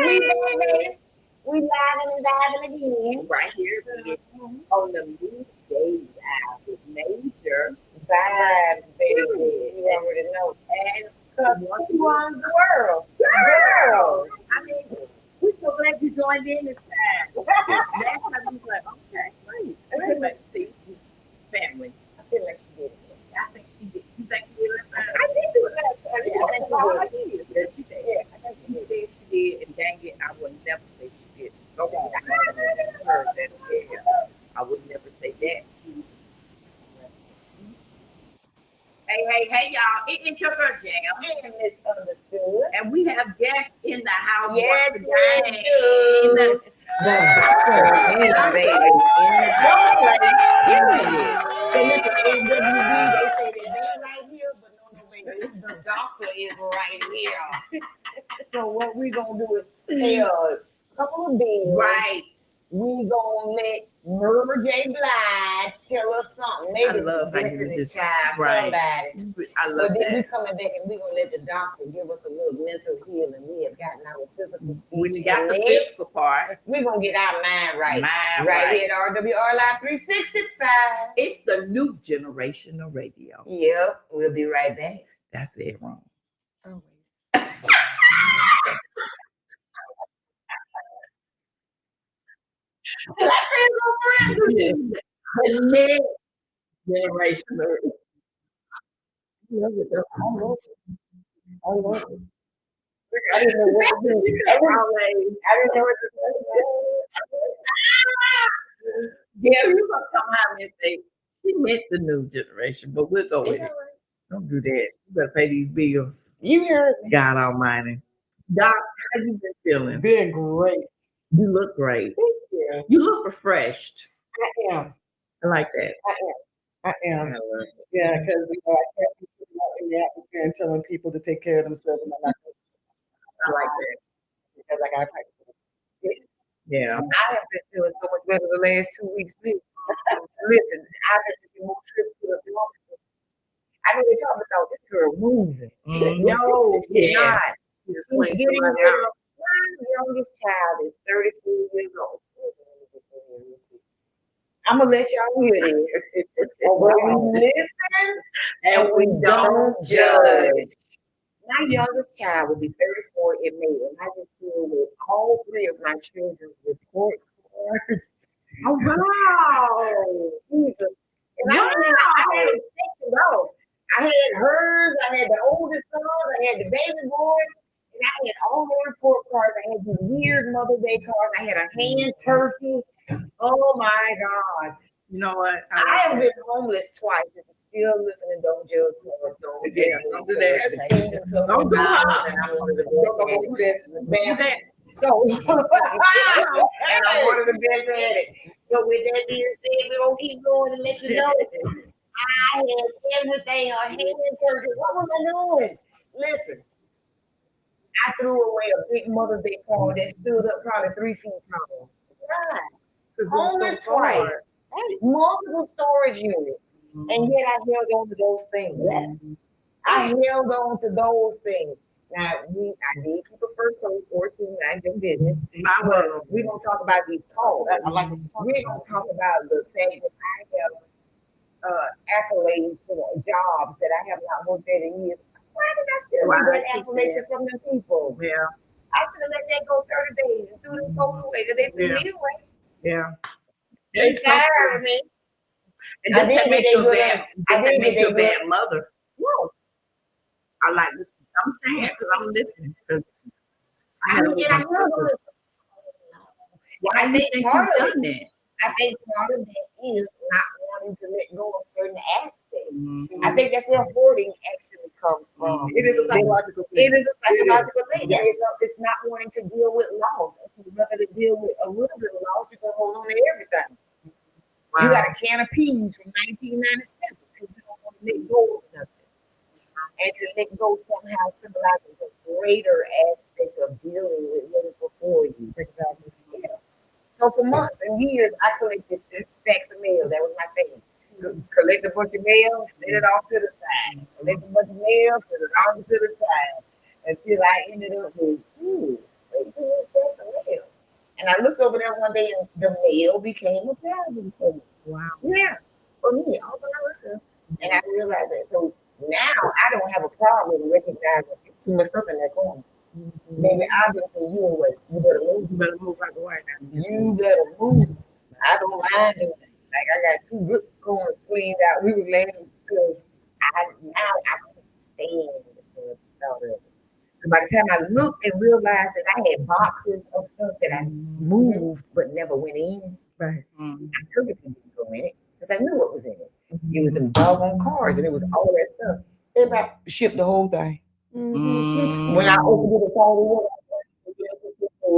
we back, baby. We live and diving again. Right here on the New Days app with Major Vibes, baby. You already know. And who runs the world? Girls. I mean, we're so glad you joined in this time. Last time we was like, okay, great. Let's see, family. I feel like she did it. I think she did. You think she did last time? I did do it last time. Yeah, I think she did. Yeah, she did. Yeah, I think she did, and dang it, I would never say she did. Okay, I heard that. Yeah, I would never say that. Hey, y'all! It's your girl Jam, And misunderstood. and we have guests in the house Yes, once we again. do. The doctor is baby in the house. Period. So listen, AWD, they say that they right here, but no, baby, the doctor is right here. So what we gonna do is pay a couple of bills. Right. We gonna let Murder J. Blige tell us something. Maybe I love how you Destiny's just- Child, right. somebody. I But love then we that. coming back and we gonna let the doctor give us a little mental healing. We have gotten our physical speech. When you got and the next, physical part, we gonna get our mind right. Mind right right. here at RWR Live 365. it's the new generation of radio. Yep, we'll be right back. That's it wrong. Oh, The next generation of love it. I love it. I love it. I didn't know what to do. I didn't know what to do. Yeah, you gonna come out and say she meant the new generation, but we'll go with it. Don't do that. You better pay these bills. You heard me. God Almighty. Doc, how you been feeling? Been great. You look great. Yeah, You look refreshed. I am. I like that. I am. Yeah, because I can't be putting out in the atmosphere and telling people to take care of themselves. And I'm not I like that. because I got to practice. Yeah. I have been feeling so much better the last 2 weeks. Too. Listen, I've been taking more trips to the doctor. I know they talking about this girl moving. Mhm. No, she's Yes. not. Just She's wait getting till I rid out. of my youngest child is 34 years old. I'm gonna let y'all hear this. But we listen And we don't judge. My youngest child will be 34 in May, and I just feel with all three of my children's report cards. Oh wow, Jesus! And I had it sectioned off. I had hers. I had the oldest son. I had the baby boys, and I had all the report cards. I had these weird Mother's Day cards. I had a hand turkey. Oh my God! You know what? I have been homeless twice. And still listening. Don't judge me. Don't do that. Don't do that. And I'm one of the best at it. So, and I'm one of the best at it. So with that being said, we're gonna keep going and let you know. I had everything on hand turkey. What was I doing? Listen, I threw away a big Mother's Day card that stood up probably 3 feet tall. God, homeless twice, multiple storage units, and yet I held on to those things. Yes, I held on to those things. Now I did keep a first code 14, mind your business. But we're gonna talk about these calls. We're gonna talk about the fact that I have accolades for jobs that I have not worked at in years. Why did I still get that affirmation from them people? Yeah. I should have let that go 30 days and threw them folks away because they threw me away. Yeah. They tired of me. And I doesn't did make get you a they bad, I doesn't did make get you a they bad mother. No. I like this. I'm saying because I'm listening. 'Cause I I had mean, and I feel good. Why do you think you've part of done that? I think part of that is not wanting to let go of certain aspects. Mhm. I think that's where hoarding actually comes from. It is a psychological thing. It is a psychological thing. Yes. It's not wanting to deal with loss. And so rather than deal with a little bit of loss, you're gonna hold on to everything. You got a can of peas from 1997 because you don't want to let go of nothing. And to let go somehow symbolizes a greater aspect of dealing with what is before you. Exactly. Yeah. So for months and years, I collected stacks of mail. That was my thing. Collect a bunch of mail, set it off to the side. Collect a bunch of mail, set it off to the side. Until I ended up with, wait till this day. And I looked over there one day, and the mail became a problem for me. Wow. Yeah, for me, all by myself. And I realized that. So now I don't have a problem recognizing it's too much stuff in that corner. Maybe I'll be saying, you know what, you better move. You better move out the way now. You better move. I don't mind doing it. Like I got 2 good corners cleaned out. We was laughing because I couldn't stand the thought of it. So by the time I looked and realized that I had boxes of stuff that I moved but never went in, Right. I purposely didn't go in it because I knew what was in it. It was them doggone cars and it was all that stuff. Everybody shipped the whole thing. When I opened it, I saw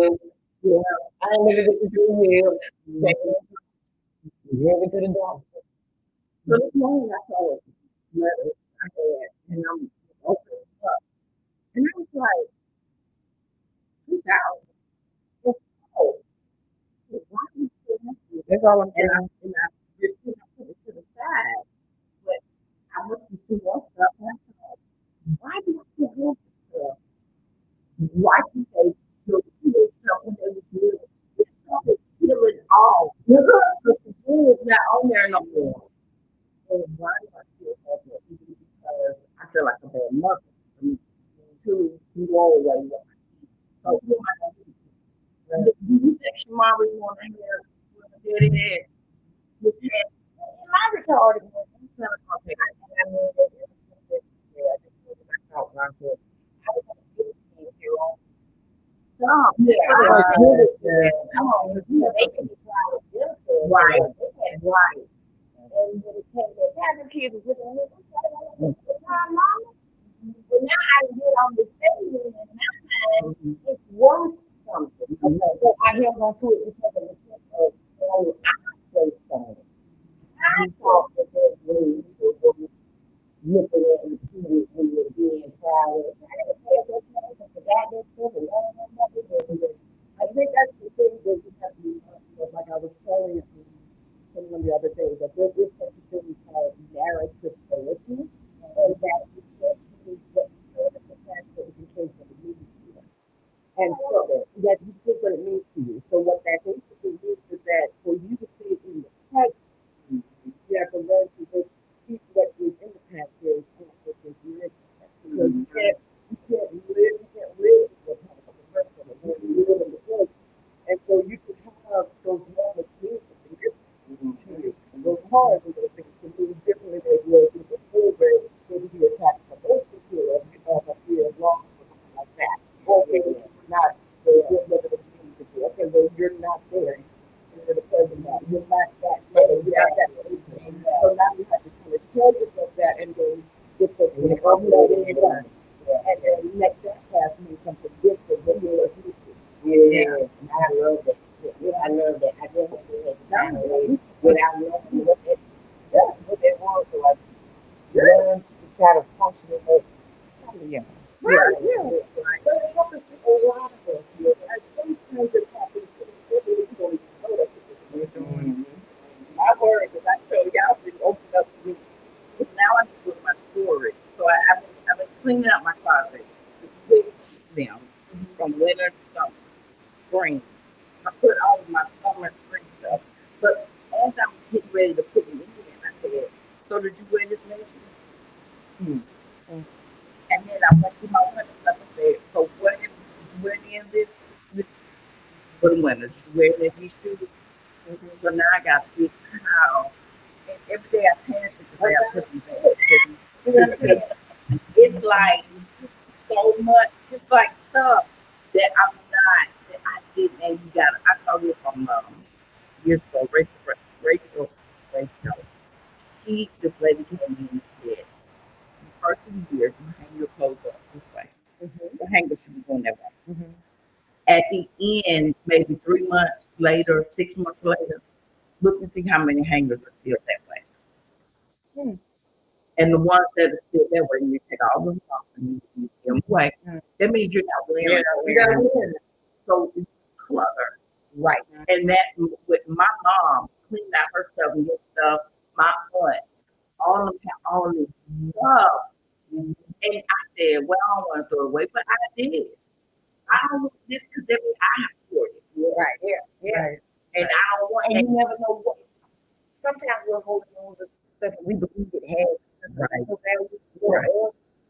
it. Yeah, I ain't never get to do here. Never to the doctor. So this morning I saw a letter I had, and I'm opening it up, and I was like, 2000. Oh, why do you still have to? That's all I'm And I, saying. and I just put it to the side, but I looked and see more stuff, and I thought, why do I still have this stuff? Why do they do this stuff when they was little? This stuff is killing all. But the glue is not on there no more. And why do I still have it? Because I feel like a bad mother for me to go away with my kids. So who am I going to do? Do you think Shamari want to hear what her daddy had? With that? My retarded one. I'm not going to take it. I mean, I just thought myself, I was going to give it to you on. Stop. Yeah, I was good at that. Come on, Right. they can be proud of themselves. Right. They had right. And when it came to time, the kids was looking at me, mama. But now I can get on the stage and now it's worth something. Okay, so I held on to it because of the sense of, oh, I placed on it. I thought that that was looking at and seeing and being proud of it. I got to pay for that goddamn stuff and all that stuff. I think that's the thing that we have to be mindful of. Like I was telling someone the other day, that there is such a thing called narratability, and that we can't change what we said in the past, but we can change what it means to us. And so that you think what it means to you. So what that basically means is that for you to stay in the present, you have to learn to just keep what is in the past very conscious and near. Because you can't live in the past of the person, and you live in the present. And so you can have those moments mean something different to you. And those cars and those things can mean differently than the way people feel, where maybe you attach a emotion to it, of a fear of loss or something like that. Or maybe you're not, so you're looking at things to do. Okay, well, you're not there. You're the present now. You're not that. You're not that person. So now you have to kind of tell yourself that and then get yourself up that in line. And then let that past mean something different than you're used to. Yeah, I love that. Yeah, I love that. I definitely had to find a way without knowing what that was. So I learned to try to function in that. Yeah. Right, yeah. But it happens to a lot of us. And sometimes it happens to people who don't even know that we're doing. My word, because I show y'all didn't open up to me. Now I'm doing my storage. So I've been cleaning out my closet to switch them from winter to summer, spring. I put all of my summer and spring stuff. But as I was getting ready to put it in, I said, so did you wear this nation? And then I went through my winter stuff and said, so what did you wear any of this for the winter? Did you wear any of these shoes? So now I got a big pile. And every day I pass it because I put them back. You know what I'm saying? It's like so much, just like stuff that I'm not, that I didn't, and you got I saw this on years ago, Rachel. This lady came in and said, the first of the year, you hang your clothes up this way. The hanger should be going that way. At the end, maybe 3 months later, 6 months later, look and see how many hangers are still that way. And the ones that are still that way, you take all them off and you give them away. That means you're not wearing it. You gotta wear it. So it's clutter. Right. And that's with my mom cleaned out her stuff and your stuff, my aunts, all of them have all this stuff. And I said, well, I don't want to throw it away, but I did. I don't want this because that means I have to it. Right, yeah. And you never know what. Sometimes we're holding on to stuff that we believe it has no value for us,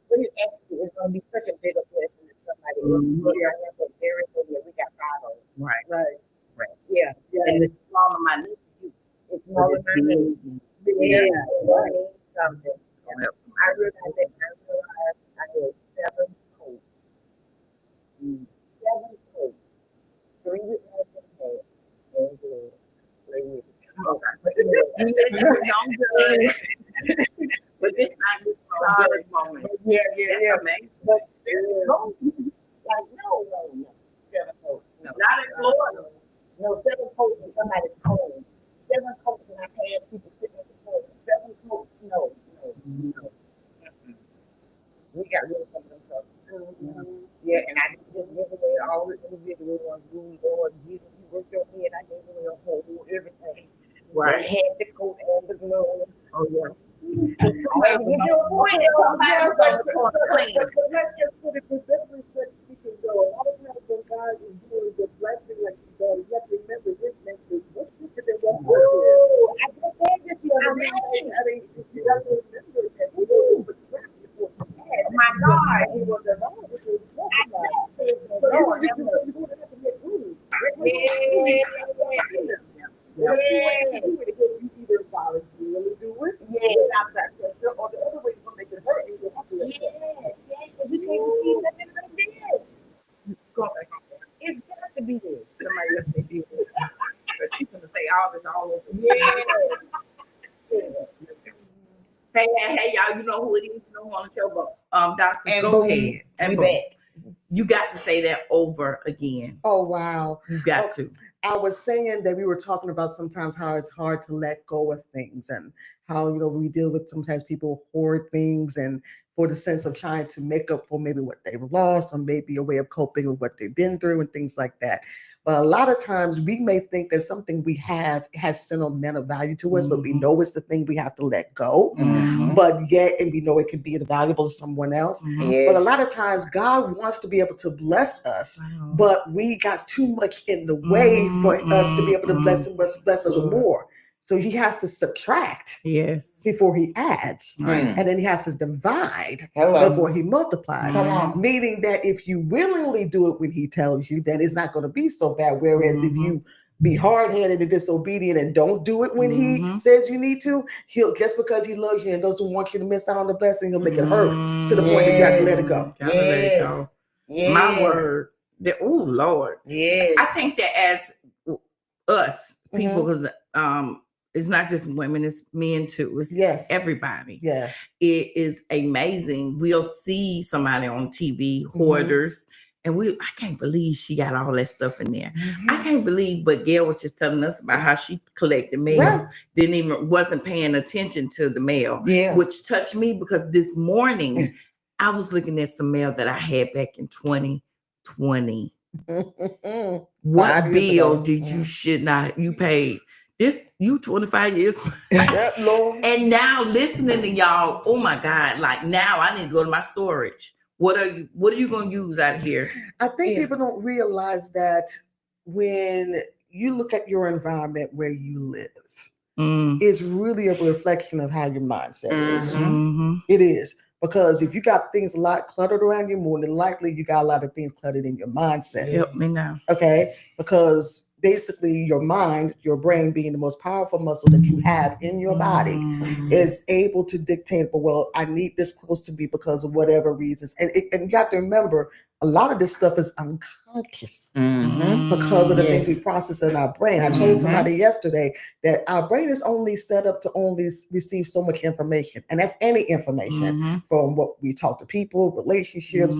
but it actually is going to be such a bigger blessing to somebody else. Yeah, I have a very good. We got 5 of them. Right. Yeah. And it's small on my knee. It's more than my need. Yeah, I need something. I realized that I had 7 coats. 7 coats. 3 with my head and gloves. 3 with But this not just solid moment. Yeah. That's amazing. But 7 coats, like no. 7 coats. No. Not in Florida. No, 7 coats in somebody's home. 7 coats when I've had people sitting at the phone. 7 coats, no. We got rid of some of them stuff. Yeah, and I didn't just give away all the individual ones. Lord Jesus, you worked on me, and I gave away a whole everything. Right. I had the coat and the gloves. Oh yeah. So I had to get to a point that somebody's going to clean. But let's just put it this way, so we can go. A lot of times when God is doing the blessing like He's done, you have to remember this message. What's bigger than what God is? I just said this the other day. I mean, you got to remember that we do the crap before we had. Oh my God. He was the Lord, which was I just said that. but Lord, you're have going mercy. to have to make room. Yeah. You either voluntarily do it, without that pressure, or the other way you're going to make it hurt, and you have to let go. Yes, because you can't see nothing like this. Go back on there. It's got to be this. Somebody else may do it. But she's gonna say all this all over. Hey, y'all, you know who it is, you know who on the show, but Dr. And Go boom, ahead. we back. You got to say that over again. Oh, wow. You got to. I was saying that we were talking about sometimes how it's hard to let go of things and how, we deal with sometimes people hoard things and for the sense of trying to make up for maybe what they've lost or maybe a way of coping with what they've been through and things like that. But a lot of times we may think that something we have has sentimental value to us, but we know it's the thing we have to let go. But yet, and we know it can be valuable to someone else. But a lot of times God wants to be able to bless us, but we got too much in the way for us to be able to bless us with more. So he has to subtract before he adds. And then he has to divide before he multiplies. Meaning that if you willingly do it when he tells you, then it's not going to be so bad. Whereas if you be hard-headed and disobedient and don't do it when he says you need to, he'll, just because he loves you and doesn't want you to miss out on the blessing, he'll make it hurt to the point that you have to let it go. My word. Oh, Lord. Yes. I think that as us, people, because it's not just women, it's men too. It's everybody. Yeah. It is amazing. We'll see somebody on TV, hoarders, and I can't believe she got all that stuff in there. I can't believe, but Gail was just telling us about how she collected mail, wasn't paying attention to the mail, which touched me because this morning I was looking at some mail that I had back in 2020. What bill did you paid? This you 25 years. And now listening to y'all, oh my God, like now I need to go to my storage. What are you gonna use out of here? I think people don't realize that when you look at your environment where you live, it's really a reflection of how your mindset is. It is. Because if you got things a lot cluttered around you, more than likely you got a lot of things cluttered in your mindset. Help me now. Okay? Because basically your mind, your brain being the most powerful muscle that you have in your body is able to dictate, well, I need this close to me because of whatever reasons. And you have to remember, a lot of this stuff is unconscious because of the things we process in our brain. I told somebody yesterday that our brain is only set up to only receive so much information. And that's any information from what we talk to people, relationships,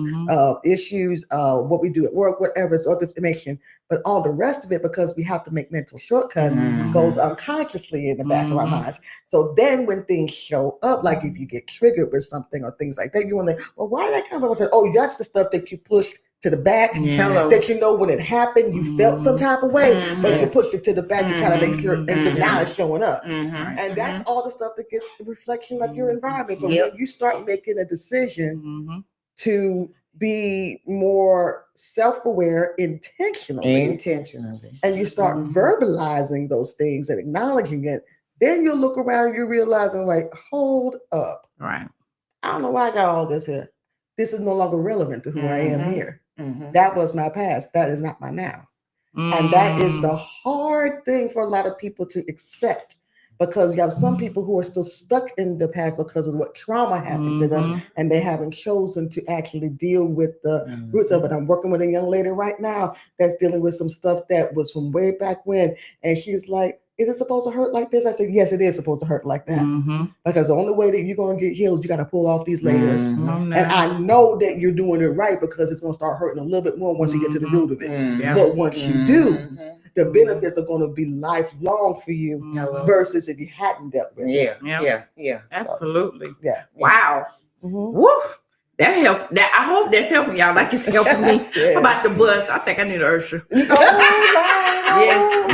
issues, what we do at work, whatever, it's other information. But all the rest of it, because we have to make mental shortcuts, goes unconsciously in the back of our minds. So then when things show up, like if you get triggered with something or things like that, you want to, well, why did that come from? I said, oh, that's the stuff that you pushed to the back. That you know when it happened, you felt some type of way, but you pushed it to the back to try to make sure, and now it's showing up. And that's all the stuff that gets a reflection of your environment. But when you start making a decision to be more self-aware intentionally, and you start verbalizing those things and acknowledging it, then you look around, you realizing like, hold up. Right. I don't know why I got all this here. This is no longer relevant to who I am here. That was my past. That is not my now. And that is the hard thing for a lot of people to accept, because you have some people who are still stuck in the past because of what trauma happened to them, and they haven't chosen to actually deal with the roots of it. I'm working with a young lady right now that's dealing with some stuff that was from way back when, and she's like, is it supposed to hurt like this? I said, yes, it is supposed to hurt like that. Because the only way that you're going to get healed, you got to pull off these layers. And I know that you're doing it right, because it's going to start hurting a little bit more once you get to the root of it. But once you do, the benefits are going to be lifelong for you versus if you hadn't dealt with it. Yeah. Absolutely. So, yeah. Wow. Woo. That helped. That I hope that's helping y'all like it's helping me. How about the bus? I think I need an Ursha. Yes,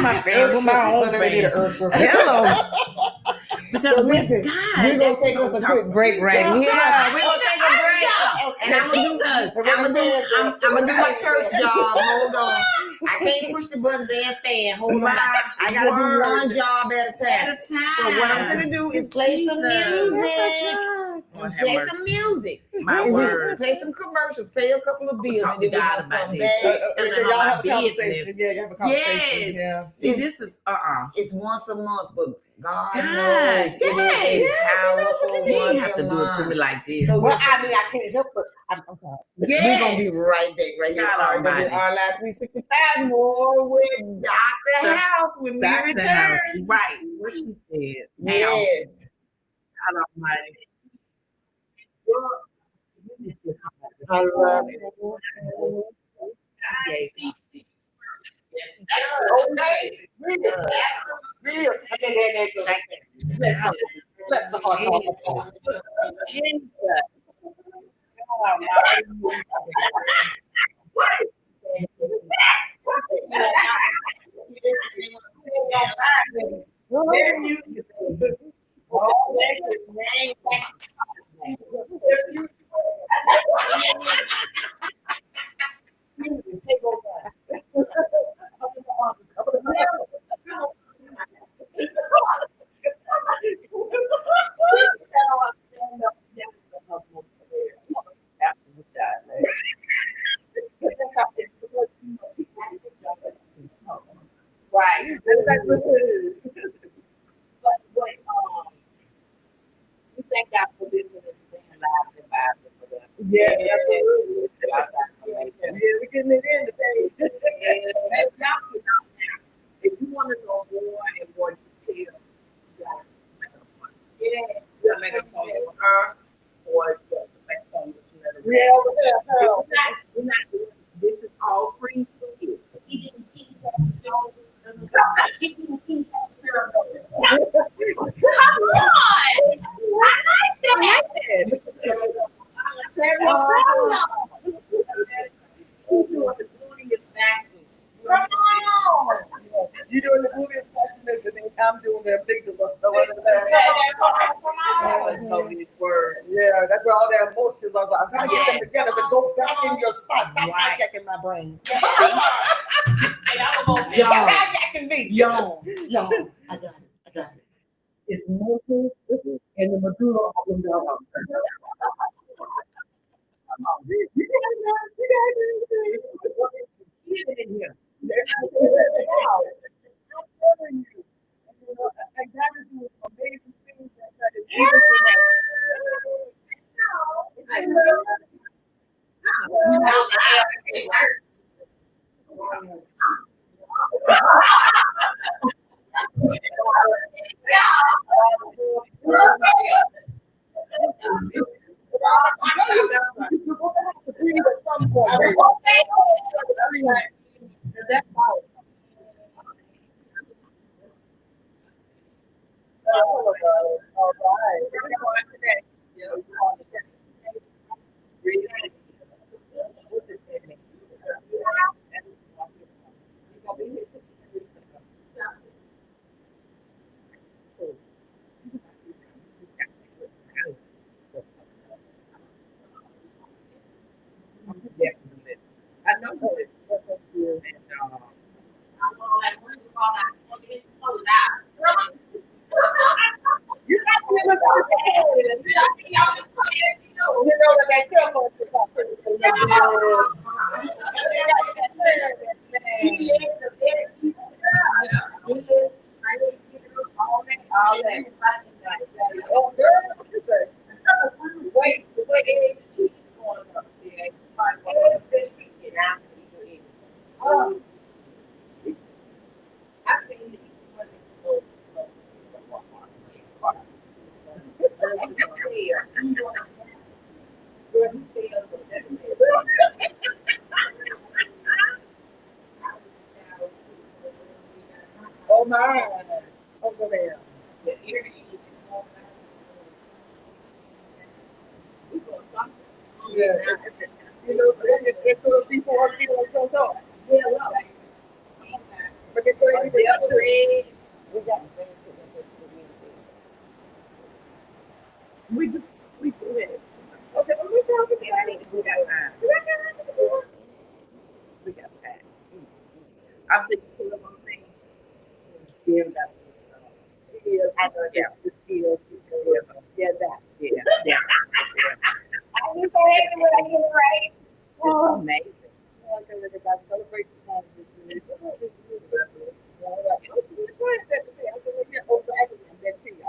my fan, with my own fan. Hello. Because listen, we're gonna take us a quick break right here. We're gonna take a break, and I'm gonna do my church job. Hold on, I can't push the buttons and fan. Hold on, I gotta do one job at a time. So what I'm gonna do is play some music. Play some music. My word. Play some commercials. Pay a couple of bills. Talk to God about this. Y'all have a conversation. Yeah, you have a conversation. Yes. Yeah. See, this is It's once a month, but God knows it is powerful. You ain't have to do it to me like this. So Well, I mean, I can't help it. I'm sorry. we're gonna be right back, right here. God Almighty. Our Live 365 more with Dr. House when we return. Right. What she said. Yes. God Almighty. I love it. Okay. Real. Let's talk. Right. We thank God for this and staying alive and vibing for them. Yes, absolutely. Yeah, we're getting it in today. If you want to know more and more details, you make a phone with her or the phone with you. We're not doing this is all free for you. Come on! I like that. You're doing the movie specialist, and then I'm doing the big word. Yeah, that's where all that emotions are. I'm trying to get them together to go back in your spot. Stop hijacking my brain. Stop hijacking me. Yo, I got it. It's Moses and the Maduro. All that. Oh, girl, what you say? Wait, the way eggs and cheese going up. Yeah, eggs and cheese. Yeah. Oh, I seen these when they go to Walmart. Oh my. Over there. Yeah. You know, it could be for people so. Yeah, but they could be the other way. We got things to We do. We do it. Okay, well, we got time. We got time. We got time. I'm saying, you know what I'm saying? Yeah, that's skills. I know that's the skills. Yeah, that. Yeah. I was so happy when I get it right. Oh, amazing. I celebrate this time with you. I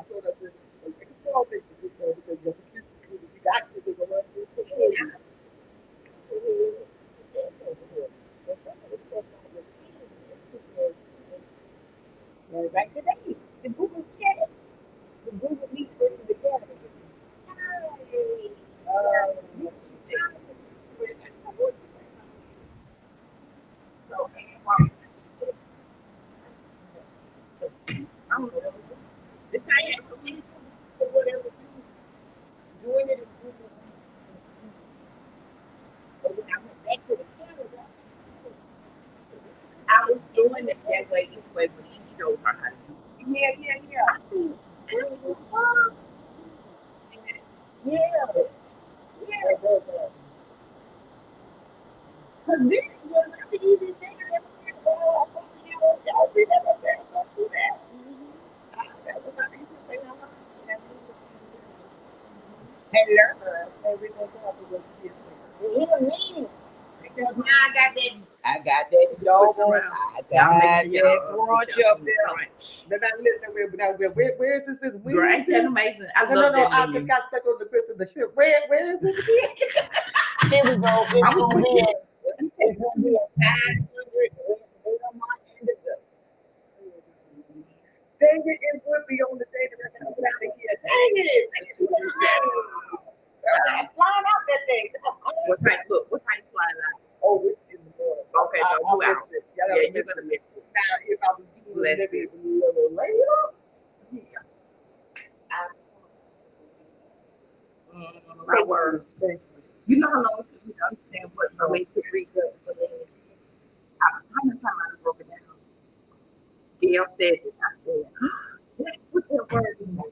told us it's small things because you got to do the rest of the Back today, the Google chat, the Google Meet was together. So, I don't know. This guy ain't looking for whatever. Doing it in Google Meet. But when I went back to the Canada, I was doing it that way anyway, but she showed her how to do it. yeah. I see. Yeah. Because this was not the easiest thing I ever did. Oh, I promise you, y'all see that up there? Don't do that. That was not the easiest thing I ever did. And learn everything else was just me. Because now I got that dog. I got that crunch up there. They're not living there. Where is this? Right, that's amazing. I love No. that I menu. just got stuck on the Chris of the shrimp. Where is this again? Here we go. It's I'm gonna with be you. it's gonna be a 500 wait on my end of the David and Woodby on the day that we're going to get out of here. Dang it! I'm flying out that day. What time? Look, what time you flying out? Oh, it's in the morning. So Okay, I no, you missed out. it. Yeah, I you're missed gonna it. miss it. Now, if I was doing Bless maybe a little later, My word. You know how long it took me to understand what the way to read the how many times I broke it down? Gail says it. I said, let's put that word in there.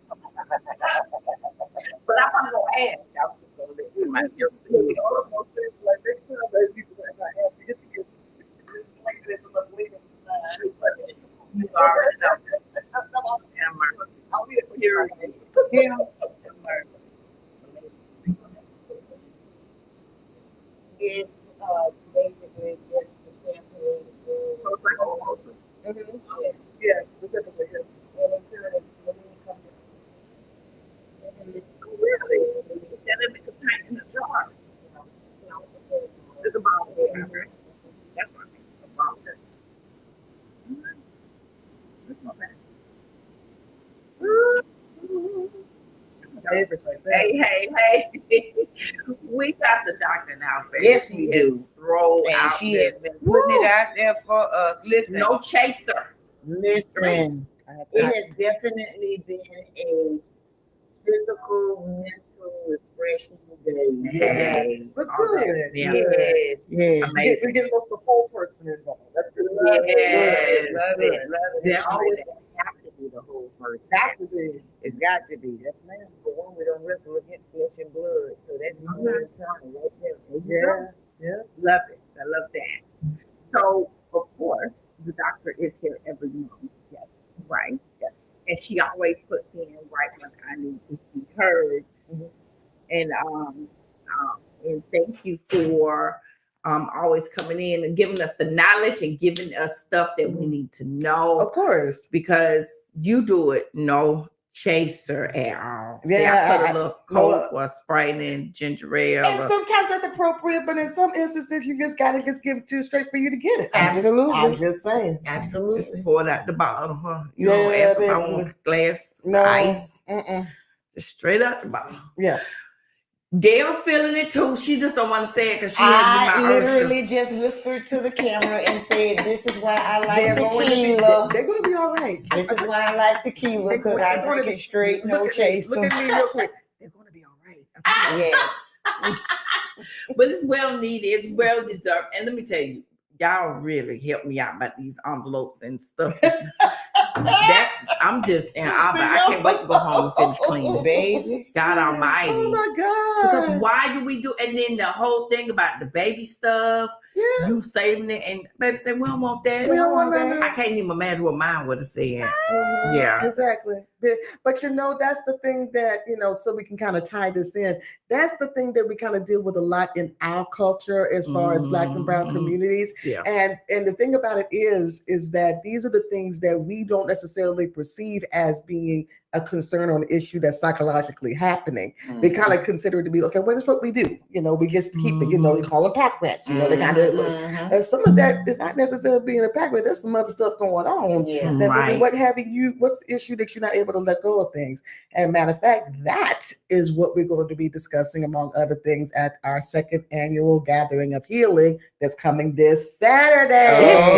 But I'm gonna go ask. Y'all should go listen. My ear it almost seems like next time those people that I ask you, just to get this place that's a little later beside. You already know. Have mercy. I'll be here. Yeah. Have mercy. It's basically just the campaign. So it's like a whole Yeah, specifically. And it's sure that when you come really. Instead of it contained in a jar. It's a bottle. Right? That's what I mean. A bottle. That's not bad. Everything. Hey. We got the doctor now, baby. Yes, we do. Throw and out she this. has been putting it out there for us. Listen, No chaser. listen. It has definitely been a physical, mental, refreshing day. Yes. But All that. good. Yeah. Yes. Amazing. We get the whole person involved. That's good. Yes. Love it. It's Definitely. always going to have to be the whole person. Got to be. It's got to be. Yes, ma'am. For one, we don't wrestle against flesh and blood. So that's my whole time right there. Yeah. Love it. I love that. So, of course, the doctor is here every month. Yes. Right. Yes. And she always puts in right when I need to be heard. Mhm. And thank you for always coming in and giving us the knowledge and giving us stuff that we need to know. Of course. Because you do it no chaser at all. See, I put a little Coke or Sprite and ginger ale. And sometimes that's appropriate, but in some instances, you just gotta just give it to you straight for you to get it. Absolutely. I'm just saying. Absolutely. Just pour it out the bottle, huh? You don't ask if I want a glass of ice. Just straight out the bottle. Yeah. Gail feeling it too. She just don't want to say it because she I literally just whispered to the camera and said, "This is why I like tequila. They're going to be all right. This is why I like tequila because I drink it straight, no chaser." Look at me real quick. They're going to be all right. Yeah. But it's well needed. It's well deserved. And let me tell you, y'all really helped me out about these envelopes and stuff. That I'm just in awe. I can't wait to go home and finish cleaning, baby. God Almighty. Oh my God. Because why do we do? And then the whole thing about the baby stuff. Yeah. You saving it, and baby said, "We don't want that. We don't want that." I can't even imagine what mine would have said. Yeah, exactly. But that's the thing that so we can kind of tie this in. That's the thing that we kind of deal with a lot in our culture as far as Black and Brown communities. Yeah. And the thing about it is that these are the things that we don't necessarily perceive as being a concern or an issue that's psychologically happening. We kind of consider it to be, okay, well, that's what we do. We just keep it, we call them pack rats, they kind of, and some of that is not necessarily being a pack rat. There's some other stuff going on. Yeah. That what's the issue that you're not able to let go of things? And matter of fact, that is what we're going to be discussing, among other things, at our second annual Gathering of Healing that's coming this Saturday. I love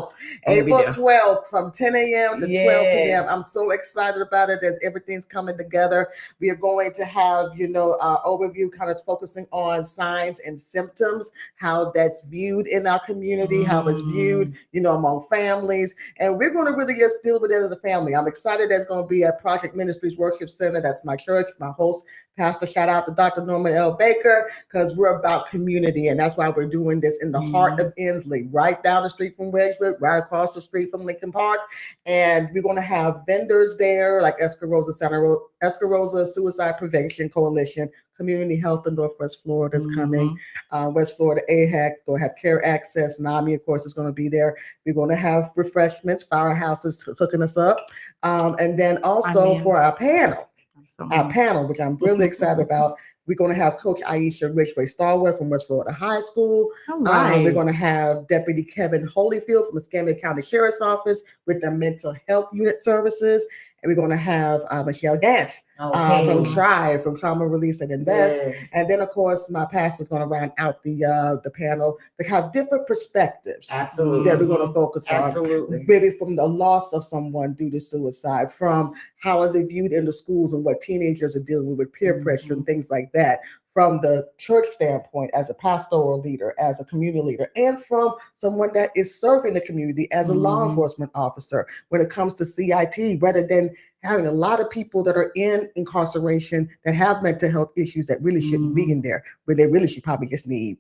it. April 12th from 10 a.m. to 12 p.m. I'm so excited about it that everything's coming together. We are going to have, our overview kind of focusing on signs and symptoms, how that's viewed in our community, how it's viewed, among families. And we're going to really just deal with it as a family. I'm excited that's going to be at Project Ministries Worship Center. That's my church, my host, Pastor, shout out to Dr. Norman L. Baker, because we're about community. And that's why we're doing this in the heart of Inslee, right down the street from Wedgwood, right across the street from Lincoln Park. And we're going to have vendors there like Escarosa Suicide Prevention Coalition, Community Health in Northwest Florida is coming. West Florida AHEC, going to have Care Access. NAMI, of course, is going to be there. We're going to have refreshments, Firehouses hooking us up. And then also for our panel, which I'm really excited about. We're going to have Coach Aisha Ridgway Starwood from West Florida High School. We're going to have Deputy Kevin Holyfield from the Escambia County Sheriff's Office with their mental health unit services. And we're going to have Michelle Gant from TRIBE, from Trauma Release and Invest. Yes. And then, of course, my pastor's going to round out the panel to have different perspectives. Absolutely. That we're going to focus on. Absolutely. Maybe from the loss of someone due to suicide, from how is it viewed in the schools and what teenagers are dealing with peer pressure and things like that. From the church standpoint, as a pastoral leader, as a community leader, and from someone that is serving the community as a law enforcement officer when it comes to CIT, rather than having a lot of people that are in incarceration that have mental health issues that really shouldn't be in there, where they really should probably just need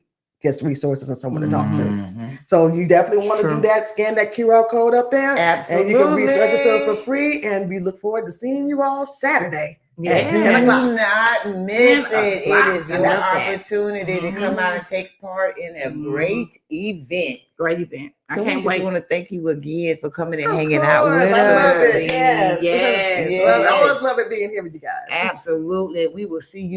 resources and someone to talk to. So you definitely want to do that. Scan that QR code up there. Absolutely. And you can register for free. And we look forward to seeing you all Saturday. Yeah, do not miss it. It is your opportunity to come out and take part in a great event. Great event. So we just want to thank you again for coming and hanging out with us. I love it. Yes. I always love it being here with you guys. Absolutely. We will see you